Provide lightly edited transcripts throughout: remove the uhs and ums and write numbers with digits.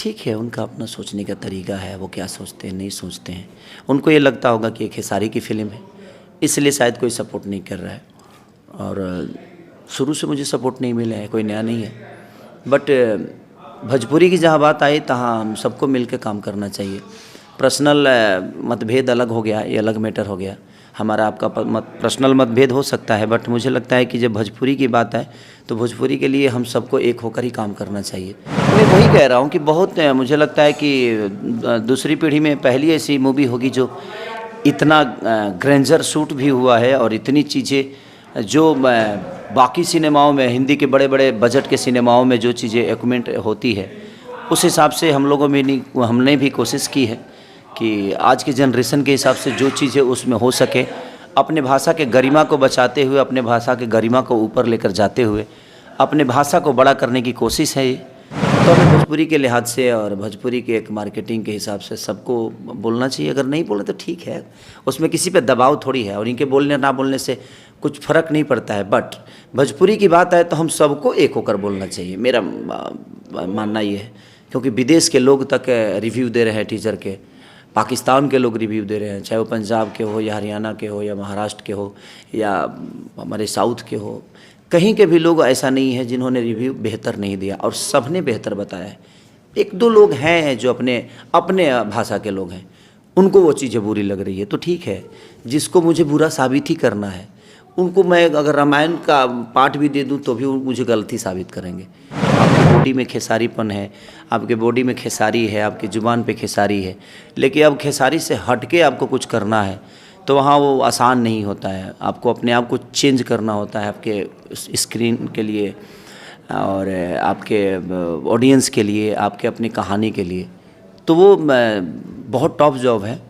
ठीक है, उनका अपना सोचने का तरीका है, वो क्या सोचते हैं नहीं सोचते हैं। उनको ये लगता होगा कि एक खेसारी की फ़िल्म है, इसलिए शायद कोई सपोर्ट नहीं कर रहा है। और शुरू से मुझे सपोर्ट नहीं मिला है, कोई नया नहीं है। बट भोजपुरी की जहाँ बात आई तहाँ हम सबको मिल के काम करना चाहिए। पर्सनल मतभेद अलग हो गया, ये अलग मैटर हो गया। हमारा आपका पर्सनल मतभेद हो सकता है, बट मुझे लगता है कि जब भोजपुरी की बात है तो भोजपुरी के लिए हम सबको एक होकर ही काम करना चाहिए। मैं वही कह रहा हूँ कि बहुत मुझे लगता है कि दूसरी पीढ़ी में पहली ऐसी मूवी होगी जो इतना ग्रैंडर शूट भी हुआ है और इतनी चीज़ें जो बाकी सिनेमाओं में, हिंदी के बड़े बड़े बजट के सिनेमाओं में जो चीज़ें इक्विपमेंट होती है, उस हिसाब से हम लोगों में नहीं, हमने भी कोशिश की है कि आज के जनरेशन के हिसाब से जो चीज़ें उसमें हो सके, अपने भाषा के गरिमा को बचाते हुए, अपने भाषा के गरिमा को ऊपर लेकर जाते हुए अपने भाषा को बड़ा करने की कोशिश है ये। तो हमें भोजपुरी के लिहाज से और भोजपुरी के एक मार्केटिंग के हिसाब से सबको बोलना चाहिए। अगर नहीं बोले तो ठीक है, उसमें किसी पे दबाव थोड़ी है और इनके बोलने ना बोलने से कुछ फ़र्क नहीं पड़ता है। बट भोजपुरी की बात है तो हम सबको एक होकर बोलना चाहिए, मेरा मानना ये है। क्योंकि विदेश के लोग तक रिव्यू दे रहे हैं टीचर के, पाकिस्तान के लोग रिव्यू दे रहे हैं, चाहे वो पंजाब के हो या हरियाणा के हो या महाराष्ट्र के हो या हमारे साउथ के हो, कहीं के भी लोग ऐसा नहीं है जिन्होंने रिव्यू बेहतर नहीं दिया और सब ने बेहतर बताया है। एक दो लोग हैं जो अपने भाषा के लोग हैं, उनको वो चीज़ें बुरी लग रही है तो ठीक है। जिसको मुझे बुरा साबित ही करना है, उनको मैं अगर रामायण का पाठ भी दे दूं तो भी मुझे गलती साबित करेंगे। आपकी बॉडी में खेसारीपन है, आपके बॉडी में खेसारी है, आपकी ज़ुबान पे खेसारी है, लेकिन अब खेसारी से हट के आपको कुछ करना है तो वहाँ वो आसान नहीं होता है। आपको अपने आप को चेंज करना होता है आपके स्क्रीन के लिए और आपके ऑडियंस के लिए, आपके अपनी कहानी के लिए। तो वो बहुत टफ जॉब है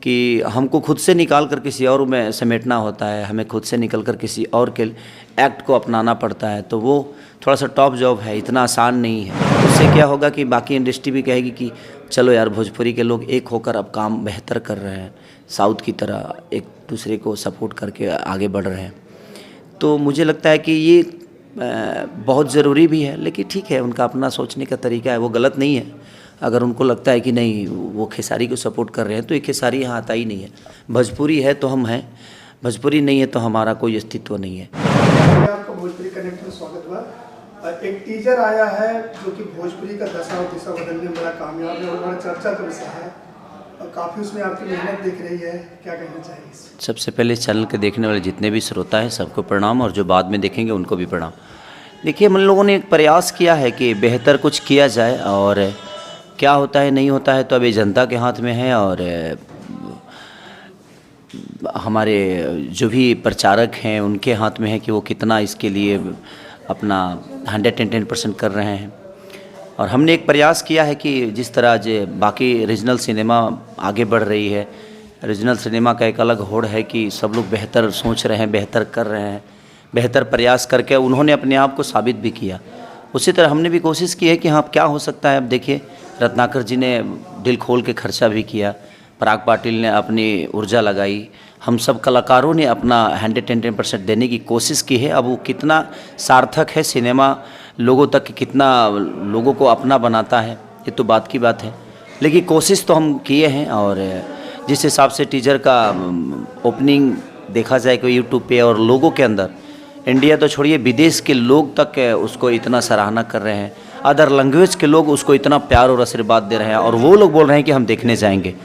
कि हमको खुद से निकाल कर किसी और में समेटना होता है, हमें खुद से निकल कर किसी और के एक्ट को अपनाना पड़ता है। तो वो थोड़ा सा टॉप जॉब है, इतना आसान नहीं है। उससे क्या होगा कि बाकी इंडस्ट्री भी कहेगी कि चलो यार, भोजपुरी के लोग एक होकर अब काम बेहतर कर रहे हैं, साउथ की तरह एक दूसरे को सपोर्ट करके आगे बढ़ रहे हैं। तो मुझे लगता है कि ये बहुत ज़रूरी भी है, लेकिन ठीक है, उनका अपना सोचने का तरीका है, वो गलत नहीं है। अगर उनको लगता है कि नहीं वो खेसारी को सपोर्ट कर रहे हैं तो ये खेसारी यहाँ आता ही नहीं है। भोजपुरी है तो हम हैं, भोजपुरी नहीं है तो हमारा कोई अस्तित्व नहीं है। आपका भोजपुरी कनेक्ट में स्वागत हुआ। एक टीजर आया है जो कि भोजपुरी का दशा और दिशा बदलने में बड़ा कामयाब है और बड़ा चर्चा का विषय है और काफ़ी उसमें आपकी मेहनत दिख रही है, क्या कहना चाहिए? सबसे पहले इस चैनल के देखने वाले जितने भी श्रोता हैं सबको प्रणाम, और जो बाद में देखेंगे उनको भी प्रणाम। देखिए, हम लोगों ने एक प्रयास किया है कि बेहतर कुछ किया जाए, और क्या होता है नहीं होता है तो अभी जनता के हाथ में है। और हमारे जो भी प्रचारक हैं उनके हाथ में है कि वो कितना इसके लिए अपना 110% कर रहे हैं। और हमने एक प्रयास किया है कि जिस तरह जो बाकी रीजनल सिनेमा आगे बढ़ रही है, रीजनल सिनेमा का एक अलग होड़ है कि सब लोग बेहतर सोच रहे हैं, बेहतर कर रहे हैं, बेहतर प्रयास करके उन्होंने अपने आप को साबित भी किया। उसी तरह हमने भी कोशिश की है कि हाँ, क्या हो सकता है। अब देखिए, रत्नाकर जी ने दिल खोल के खर्चा भी किया, पराग पाटिल ने अपनी ऊर्जा लगाई, हम सब कलाकारों ने अपना 110% देने की कोशिश की है। अब वो कितना सार्थक है सिनेमा लोगों तक, कितना लोगों को अपना बनाता है, ये तो बात की बात है। लेकिन कोशिश तो हम किए हैं। और जिस हिसाब से टीजर का ओपनिंग देखा जाए कि यूट्यूब पे और लोगों के अंदर, इंडिया तो छोड़िए, विदेश के लोग तक उसको इतना सराहना कर रहे हैं, अदर लैंग्वेज के लोग उसको इतना प्यार और आशीर्वाद दे रहे हैं, और वो लोग बोल रहे हैं कि हम देखने जाएंगे।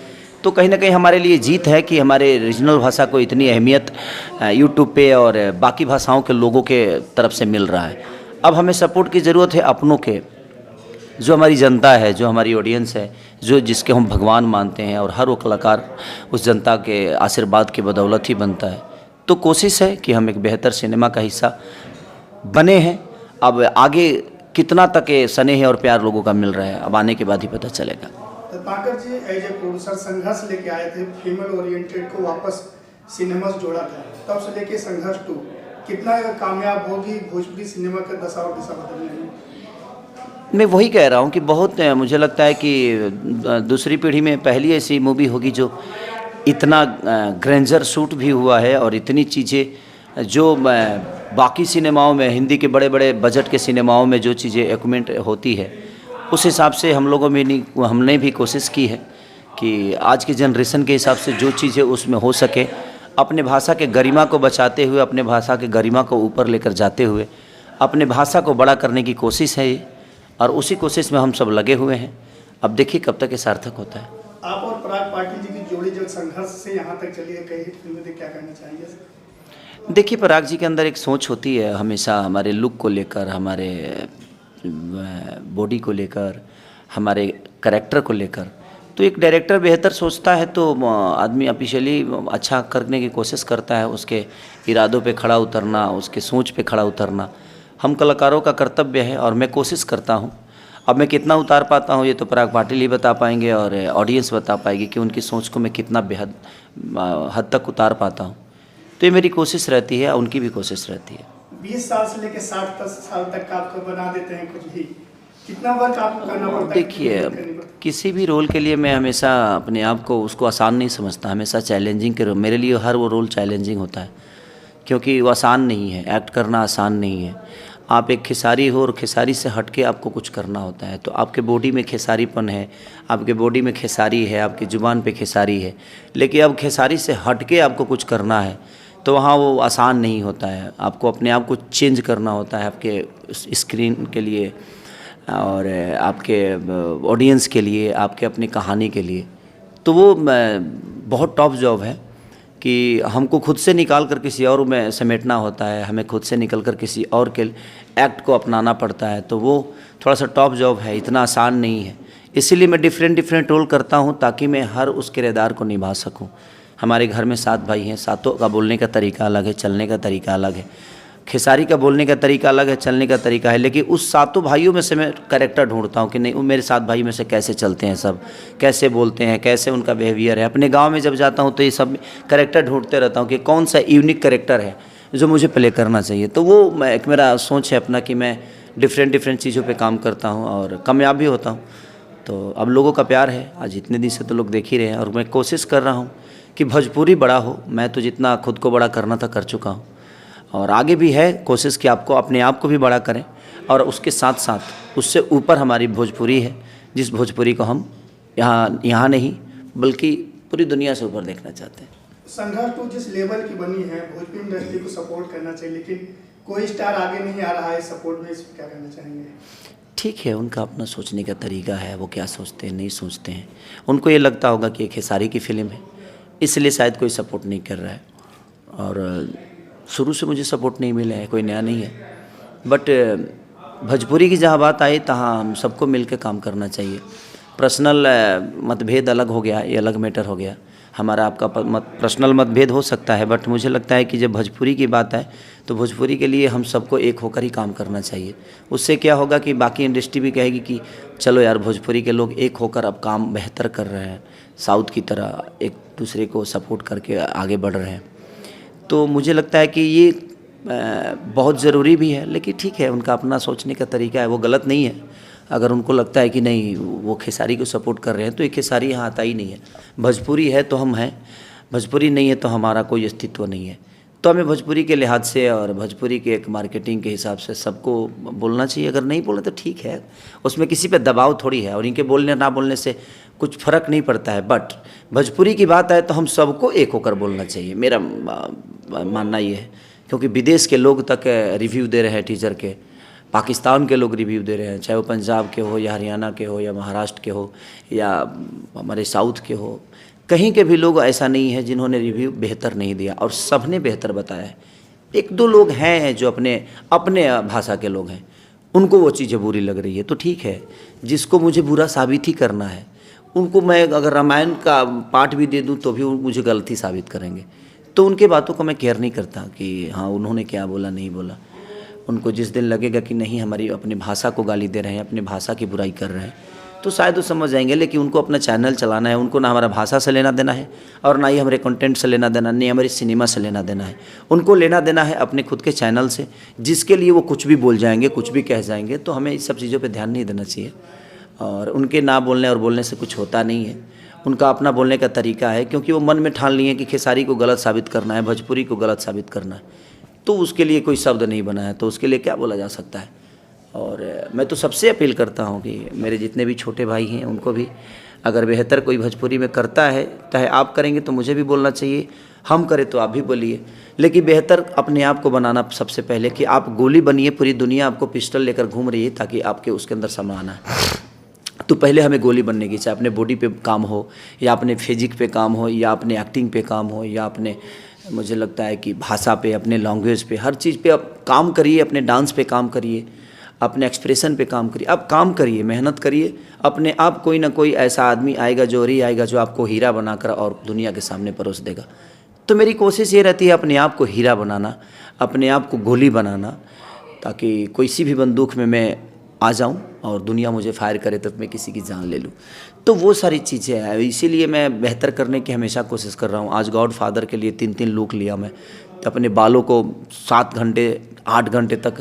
तो कहीं ना कहीं हमारे लिए जीत है कि हमारे रीजनल भाषा को इतनी अहमियत यूट्यूब पे और बाकी भाषाओं के लोगों के तरफ से मिल रहा है। अब हमें सपोर्ट की ज़रूरत है अपनों के, जो हमारी जनता है, जो हमारी ऑडियंस है, जो जिसके हम भगवान मानते हैं, और हर वो कलाकार उस जनता के आशीर्वाद की बदौलत ही बनता है। तो कोशिश है कि हम एक बेहतर सिनेमा का हिस्सा बने हैं। अब आगे कितना तक स्नेह और प्यार लोगों का मिल रहा है, अब आने के बाद ही पता चलेगा। रत्नाकर जी एज ए प्रोड्यूसर संघर्ष लेके आए थे, फीमेल ओरिएंटेड को वापस सिनेमा से जोड़ा था, तब से लेके संघर्ष 2 कितना कामयाब होगी भोजपुरी सिनेमा का दशा और दिशा बदलने में? मैं वही कह रहा हूँ कि बहुत मुझे लगता है कि दूसरी पीढ़ी में पहली ऐसी मूवी होगी जो इतना ग्रैंडर शूट भी हुआ है और इतनी चीज़ें जो बाकी सिनेमाओं में, हिंदी के बड़े बड़े बजट के सिनेमाओं में जो चीज़ें इक्विपमेंट होती है, उस हिसाब से हम लोगों में नहीं, हमने भी कोशिश की है कि आज की जनरेशन के हिसाब से जो चीज़ है उसमें हो सके, अपने भाषा के गरिमा को बचाते हुए, अपने भाषा के गरिमा को ऊपर लेकर जाते हुए अपने भाषा को बड़ा करने की कोशिश है ये, और उसी कोशिश में हम सब लगे हुए हैं। अब देखिए कब तक ये सार्थक होता है। आप और पराग पाटिल जी की जोड़ी जो संघर्ष से यहाँ तक चली है, कई हिट फिल्में देख, क्या कहना चाहेंगे? देखिए पराग जी के अंदर एक सोच होती है हमेशा, हमारे लुक को लेकर, हमारे बॉडी को लेकर, हमारे करैक्टर को लेकर। तो एक डायरेक्टर बेहतर सोचता है तो आदमी ऑफिशियली अच्छा करने की कोशिश करता है, उसके इरादों पे खड़ा उतरना, उसके सोच पे खड़ा उतरना हम कलाकारों का कर्तव्य है, और मैं कोशिश करता हूँ। अब मैं कितना उतार पाता हूँ ये तो पराग पाटिल ही बता पाएंगे और ऑडियंस बता पाएगी कि उनकी सोच को मैं कितना बेहद हद तक उतार पाता हूँ। तो ये मेरी कोशिश रहती है, उनकी भी कोशिश रहती है। 20 साल से लेकर 60 साल तक का आपको बना देते हैं कुछ भी, कितना वर्क आपको करना पड़ता है? देखिए किसी भी रोल के लिए मैं हमेशा अपने आप को उसको आसान नहीं समझता, हमेशा चैलेंजिंग के रोल, मेरे लिए हर वो रोल चैलेंजिंग होता है, क्योंकि वो आसान नहीं है, एक्ट करना आसान नहीं है। आप एक खेसारी हो और खेसारी से हट के आपको कुछ करना होता है, तो आपके बॉडी में खेसारीपन है, आपके बॉडी में खेसारी है, आपकी ज़ुबान पे खेसारी है, लेकिन अब खेसारी से हट के आपको कुछ करना है तो वहाँ वो आसान नहीं होता है। आपको अपने आप को चेंज करना होता है आपके स्क्रीन के लिए और आपके ऑडियंस के लिए, आपके अपनी कहानी के लिए। तो वो बहुत टफ जॉब है कि हमको खुद से निकाल कर किसी और में समेटना होता है, हमें खुद से निकल कर किसी और के एक्ट को अपनाना पड़ता है, तो वो थोड़ा सा टफ जॉब है, इतना आसान नहीं है। इसीलिए मैं डिफरेंट रोल करता हूँ ताकि मैं हर उस किरदार को निभा सकूँ। हमारे घर में 7 भाई हैं, सातों का बोलने का तरीका अलग है, चलने का तरीका अलग है। खेसारी का बोलने का तरीका अलग है, चलने का तरीका है, लेकिन उस सातों भाइयों में से मैं कैरेक्टर ढूंढता हूँ कि नहीं वो मेरे 7 भाई में से कैसे चलते हैं, सब कैसे बोलते हैं, कैसे उनका बिहेवियर है। अपने गांव में जब जाता हूँ तो ये सब कैरेक्टर ढूंढते रहता हूँ कि कौन सा यूनिक कैरेक्टर है जो मुझे प्ले करना चाहिए। तो वो एक मेरा सोच है अपना कि मैं डिफरेंट चीज़ों पर काम करता हूँ और कामयाब भी होता हूँ। तो अब लोगों का प्यार है, आज इतने दिन से तो लोग देख ही रहे हैं, और मैं कोशिश कर रहा हूँ कि भोजपुरी बड़ा हो। मैं तो जितना खुद को बड़ा करना था कर चुका हूँ, और आगे भी है कोशिश कि आपको अपने आप को भी बड़ा करें, और उसके साथ साथ उससे ऊपर हमारी भोजपुरी है, जिस भोजपुरी को हम यहाँ नहीं बल्कि पूरी दुनिया से ऊपर देखना चाहते हैं। संघर्ष तो जिस लेवल की बनी है, भोजपुरी इंडस्ट्री को सपोर्ट करना चाहिए, लेकिन कोई स्टार आगे नहीं आ रहा है सपोर्ट में, इस पर क्या कहना चाहेंगे? ठीक है, उनका अपना सोचने का तरीका है, वो क्या सोचते हैं नहीं सोचते हैं। उनको ये लगता होगा कि एक खेसारी की फिल्म है, इसलिए शायद कोई सपोर्ट नहीं कर रहा है, और शुरू से मुझे सपोर्ट नहीं मिला है, कोई नया नहीं है। बट भोजपुरी की जहाँ बात आई तहाँ हम सबको मिल के काम करना चाहिए। पर्सनल मतभेद अलग हो गया, ये अलग मैटर हो गया। हमारा आपका पर्सनल मतभेद हो सकता है, बट मुझे लगता है कि जब भोजपुरी की बात आए तो भोजपुरी के लिए हम सबको एक होकर ही काम करना चाहिए। उससे क्या होगा कि बाकी इंडस्ट्री भी कहेगी कि चलो यार भोजपुरी के लोग एक होकर अब काम बेहतर कर रहे हैं, साउथ की तरह एक दूसरे को सपोर्ट करके आगे बढ़ रहे हैं। तो मुझे लगता है कि ये बहुत ज़रूरी भी है, लेकिन ठीक है, उनका अपना सोचने का तरीका है, वो गलत नहीं है। अगर उनको लगता है कि नहीं वो खेसारी को सपोर्ट कर रहे हैं तो ये खेसारी यहाँ आता ही नहीं है। भोजपुरी है तो हम हैं, भोजपुरी नहीं है तो हमारा कोई अस्तित्व नहीं है। तो हमें भोजपुरी के लिहाज से और भोजपुरी के एक मार्केटिंग के हिसाब से सबको बोलना चाहिए। अगर नहीं बोले तो ठीक है, उसमें किसी पे दबाव थोड़ी है, और इनके बोलने ना बोलने से कुछ फ़र्क नहीं पड़ता है। बट भोजपुरी की बात आए तो हम सबको एक होकर बोलना चाहिए, मेरा मानना ये है। क्योंकि विदेश के लोग तक रिव्यू दे रहे हैं टीजर के, पाकिस्तान के लोग रिव्यू दे रहे हैं, चाहे वो पंजाब के हो या हरियाणा के हो या महाराष्ट्र के हो या हमारे साउथ के हो, कहीं के भी लोग ऐसा नहीं है जिन्होंने रिव्यू बेहतर नहीं दिया, और सब ने बेहतर बताया है। 1-2 लोग हैं जो अपने भाषा के लोग हैं, उनको वो चीज़ें बुरी लग रही है, तो ठीक है। जिसको मुझे बुरा साबित ही करना है, उनको मैं अगर रामायण का पाठ भी दे दूं तो भी मुझे गलती साबित करेंगे। तो उनके बातों को मैं केयर नहीं करता कि हाँ उन्होंने क्या बोला नहीं बोला। उनको जिस दिन लगेगा कि नहीं हमारी अपनी भाषा को गाली दे रहे हैं, अपनी भाषा की बुराई कर रहे हैं, तो शायद वो समझ जाएंगे। लेकिन उनको अपना चैनल चलाना है, उनको ना हमारा भाषा से लेना देना है और ना ही हमारे कंटेंट से लेना देना, नहीं हमारी सिनेमा से लेना देना है। उनको लेना देना है अपने खुद के चैनल से, जिसके लिए वो कुछ भी बोल जाएंगे, कुछ भी कह जाएंगे। तो हमें इस सब चीज़ों पर ध्यान नहीं देना चाहिए, और उनके ना बोलने और बोलने से कुछ होता नहीं है। उनका अपना बोलने का तरीका है, क्योंकि वो मन में ठान लिए कि खेसारी को गलत साबित करना है, भोजपुरी को गलत साबित करना है, तो उसके लिए कोई शब्द नहीं बना है, तो उसके लिए क्या बोला जा सकता है। और मैं तो सबसे अपील करता हूँ कि मेरे जितने भी छोटे भाई हैं उनको भी, अगर बेहतर कोई भोजपुरी में करता है, चाहे आप करेंगे तो मुझे भी बोलना चाहिए, हम करें तो आप भी बोलिए, लेकिन बेहतर अपने आप को बनाना सबसे पहले, कि आप गोली बनिए, पूरी दुनिया आपको पिस्टल लेकर घूम रही है ताकि आपके उसके अंदर सामान है। तो पहले हमें गोली बनने की, चाहे अपने बॉडी पे काम हो या अपने फिजिक पे काम हो या अपने एक्टिंग पे काम हो या अपने, मुझे लगता है कि भाषा पे, अपने लैंग्वेज पे, हर चीज़ पे आप काम करिए, अपने डांस पे काम करिए, अपने एक्सप्रेशन पे काम करिए, आप काम करिए, मेहनत करिए, अपने आप कोई ना कोई ऐसा आदमी आएगा, जोहरी आएगा जो आपको हीरा बनाकर और दुनिया के सामने परोस देगा। तो मेरी कोशिश ये रहती है अपने आप को हीरा बनाना, अपने आप को गोली बनाना, ताकि कोई सी भी बंदूक में मैं आ जाऊं और दुनिया मुझे फायर करे तो मैं किसी की जान ले लूं। तो वो सारी चीज़ें हैं, इसीलिए मैं बेहतर करने की हमेशा कोशिश कर रहा हूं। आज गॉड फादर के लिए 3-3 लुक लिया मैं, तो अपने बालों को 7 घंटे 8 घंटे तक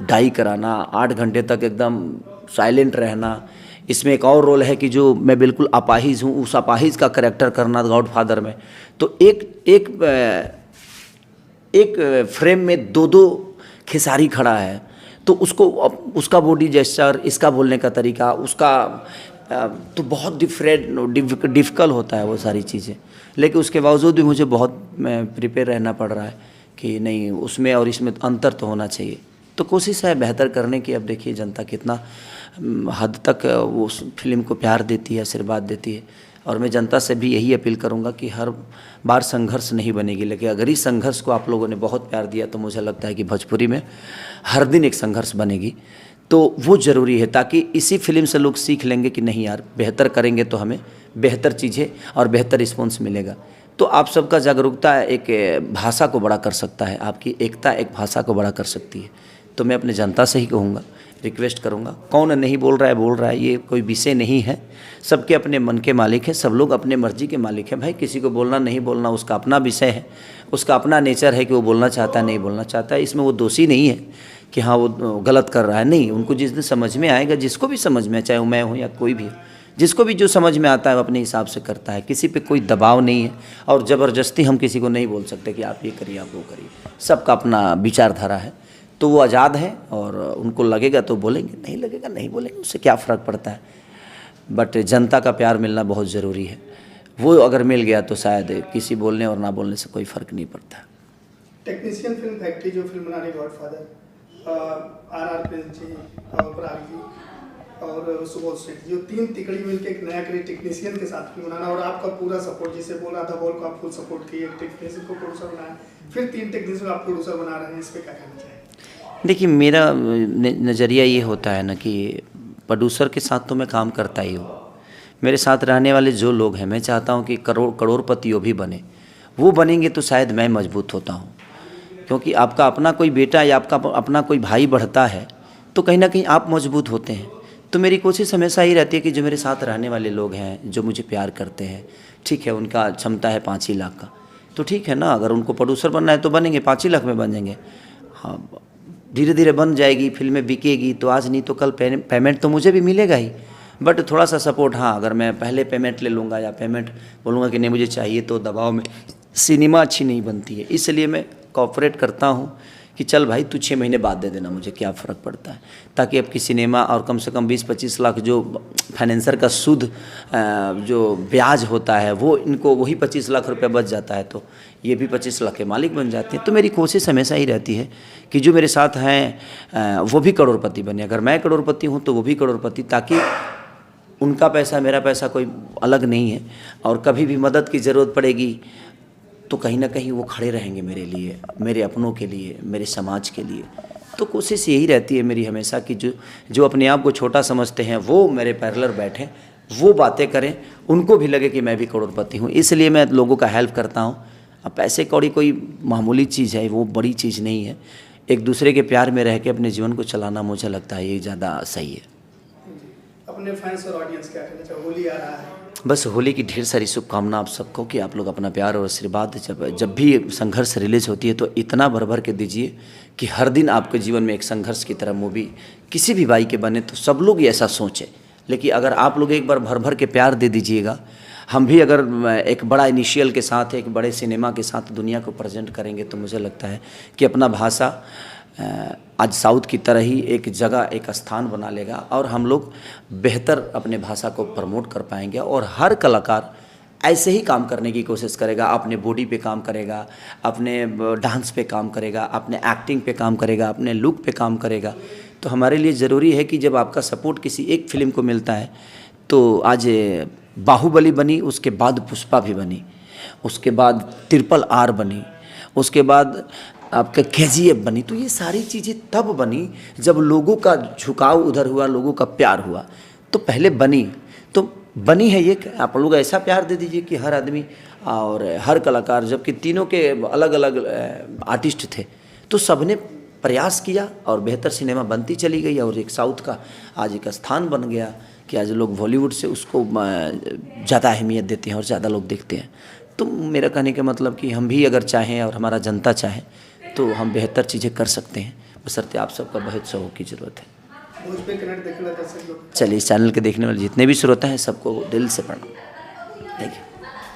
डाई कराना, 8 घंटे तक एकदम साइलेंट रहना। इसमें एक और रोल है कि जो मैं बिल्कुल अपाहिज हूँ, उस अपाहिज का करेक्टर करना गॉड फादर में। तो एक फ्रेम में 2-2 खेसारी खड़ा है, तो उसको उसका बॉडी जेस्चर, इसका बोलने का तरीका, उसका तो बहुत डिफ़िकल्ट होता है वो सारी चीज़ें। लेकिन उसके बावजूद भी मुझे बहुत प्रिपेयर रहना पड़ रहा है कि नहीं, उसमें और इसमें अंतर तो होना चाहिए। तो कोशिश है बेहतर करने की। अब देखिए जनता कितना हद तक वो उस फिल्म को प्यार देती है, आशीर्वाद देती है। और मैं जनता से भी यही अपील करूंगा कि हर बार संघर्ष नहीं बनेगी, लेकिन अगर इस संघर्ष को आप लोगों ने बहुत प्यार दिया तो मुझे लगता है कि भोजपुरी में हर दिन एक संघर्ष बनेगी। तो वो ज़रूरी है, ताकि इसी फिल्म से लोग सीख लेंगे कि नहीं यार, बेहतर करेंगे तो हमें बेहतर चीज़ें और बेहतर रिस्पॉन्स मिलेगा। तो आप सबका जागरूकता एक भाषा को बड़ा कर सकता है, आपकी एकता एक भाषा को बड़ा कर सकती है। तो मैं अपने जनता से ही कहूँगा, रिक्वेस्ट करूँगा, कौन नहीं बोल रहा है, ये कोई विषय नहीं है। सबके अपने मन के मालिक हैं, सब लोग अपने मर्जी के मालिक हैं। भाई किसी को बोलना नहीं बोलना उसका अपना विषय है, उसका अपना नेचर है कि वो बोलना चाहता है नहीं बोलना चाहता है। इसमें वो दोषी नहीं है कि हाँ वो गलत कर रहा है, नहीं। उनको जिस दिन समझ में आएगा, जिसको भी समझ में, चाहे वो मैं हूँ या कोई भी हो, जिसको भी जो समझ में आता है वो अपने हिसाब से करता है। किसी पे कोई दबाव नहीं है और ज़बरदस्ती हम किसी को नहीं बोल सकते कि आप ये करिए, आप वो करिए। सबका अपना विचारधारा है, तो वो आज़ाद है और उनको लगेगा तो बोलेंगे, नहीं लगेगा नहीं बोलेंगे, उससे क्या फ़र्क पड़ता है। बट जनता का प्यार मिलना बहुत ज़रूरी है। वो अगर मिल गया तो शायद किसी बोलने और ना बोलने से कोई फ़र्क नहीं पड़ता। टेक्नीशियन फिल्म फैक्ट्री जो फिल्म बना रही गॉडफादर, आर प्रिंस जी और पराग जी और सुबोध सेठ, जो 3 तिकड़ी मिलकर एक नया करी टेक्नीशियन के साथ फिल्म बनाना, और आपका पूरा सपोर्ट, जिसे बोल रहा था बोल को आप फुल सपोर्ट किए, टेक्नीशियन को प्रोड्यूसर बनाया, फिर 3 टेक्नीशियन आप प्रोड्यूसर बना रहे हैं, इस पर क्या कहना चाहिए? देखिए मेरा नज़रिया ये होता है ना कि प्रोड्यूसर के साथ तो मैं काम करता ही हूँ। मेरे साथ रहने वाले जो लोग हैं, मैं चाहता हूँ कि करोड़पति वो भी बने। वो बनेंगे तो शायद मैं मजबूत होता हूँ, क्योंकि आपका अपना कोई बेटा या आपका अपना कोई भाई बढ़ता है तो कहीं ना कहीं आप मजबूत होते हैं। तो मेरी कोशिश हमेशा ही रहती है कि जो मेरे साथ रहने वाले लोग हैं, जो मुझे प्यार करते हैं, ठीक है, उनका क्षमता है 5 ही लाख का, तो ठीक है ना, अगर उनको प्रोड्यूसर बनना है तो बनेंगे, 5 ही लाख में बन जाएंगे। हाँ, धीरे धीरे बन जाएगी, फिल्में बिकेगी तो आज नहीं तो कल पेमेंट तो मुझे भी मिलेगा ही। बट थोड़ा सा सपोर्ट, हाँ, अगर मैं पहले पेमेंट ले लूँगा या पेमेंट बोलूँगा कि नहीं मुझे चाहिए, तो दबाव में सिनेमा अच्छी नहीं बनती है। इसलिए मैं कोऑपरेट करता हूँ कि चल भाई तू 6 महीने बाद दे देना, मुझे क्या फ़र्क पड़ता है, ताकि अब की सिनेमा और कम से कम 20-25 लाख जो फाइनेंसर का सूद जो ब्याज होता है वो इनको वही 25 लाख रुपया बच जाता है, तो ये भी 25 लाख के मालिक बन जाते हैं। तो मेरी कोशिश हमेशा ही रहती है कि जो मेरे साथ हैं वो भी करोड़पति बने। अगर मैं करोड़पति हूँ तो वो भी करोड़पति, ताकि उनका पैसा मेरा पैसा कोई अलग नहीं है, और कभी भी मदद की ज़रूरत पड़ेगी तो कहीं ना कहीं वो खड़े रहेंगे मेरे लिए, मेरे अपनों के लिए, मेरे समाज के लिए। तो कोशिश यही रहती है मेरी हमेशा कि जो अपने आप को छोटा समझते हैं वो मेरे पैरेलल बैठें, वो बातें करें, उनको भी लगे कि मैं भी करोड़पति हूँ। इसलिए मैं लोगों का हेल्प करता हूँ। अब पैसे कौड़ी कोई मामूली चीज़ है, वो बड़ी चीज़ नहीं है। एक दूसरे के प्यार में रह के अपने जीवन को चलाना, मुझे लगता है ये ज़्यादा सही है। अपने फैंस और ऑडियंस क्या कहना चाहिए? होली आ रहा है, बस होली की ढेर सारी शुभकामना आप सबको, कि आप लोग अपना प्यार और आशीर्वाद जब भी संघर्ष रिलीज होती है तो इतना भर भर के दीजिए कि हर दिन आपके जीवन में एक संघर्ष की तरह मूवी किसी भी भाई के बने, तो सब लोग ये ऐसा सोचें। लेकिन अगर आप लोग एक बार भर भर के प्यार दे दीजिएगा, हम भी अगर एक बड़ा इनिशियल के साथ, एक बड़े सिनेमा के साथ दुनिया को प्रेजेंट करेंगे, तो मुझे लगता है कि अपना भाषा आज साउथ की तरह ही एक जगह, एक स्थान बना लेगा और हम लोग बेहतर अपने भाषा को प्रमोट कर पाएंगे। और हर कलाकार ऐसे ही काम करने की कोशिश करेगा, अपने बॉडी पे काम करेगा, अपने डांस पे काम करेगा, अपने एक्टिंग पे काम करेगा, अपने लुक पे काम करेगा। तो हमारे लिए ज़रूरी है कि जब आपका सपोर्ट किसी एक फिल्म को मिलता है, तो आज बाहुबली बनी, उसके बाद पुष्पा भी बनी, उसके बाद RRR बनी, उसके बाद आपका KGF बनी। तो ये सारी चीज़ें तब बनी जब लोगों का झुकाव उधर हुआ, लोगों का प्यार हुआ। तो पहले बनी, तो बनी है ये, आप लोग ऐसा प्यार दे दीजिए कि हर आदमी और हर कलाकार, जबकि तीनों के अलग अलग आर्टिस्ट थे, तो सबने प्रयास किया और बेहतर सिनेमा बनती चली गई। और एक साउथ का आज एक स्थान बन गया कि आज लोग बॉलीवुड से उसको ज़्यादा अहमियत देते हैं और ज़्यादा लोग देखते हैं। तो मेरा कहने का मतलब कि हम भी अगर चाहें और हमारा जनता चाहे तो हम बेहतर चीज़ें कर सकते हैं, बशर्ते आप सबका बहुत सहयोग की ज़रूरत है। भोजपुरी कनेक्ट देखना दर्शक लोग। चलिए, इस चैनल के देखने वाले जितने भी श्रोता हैं सबको दिल से प्रणाम। Thank you.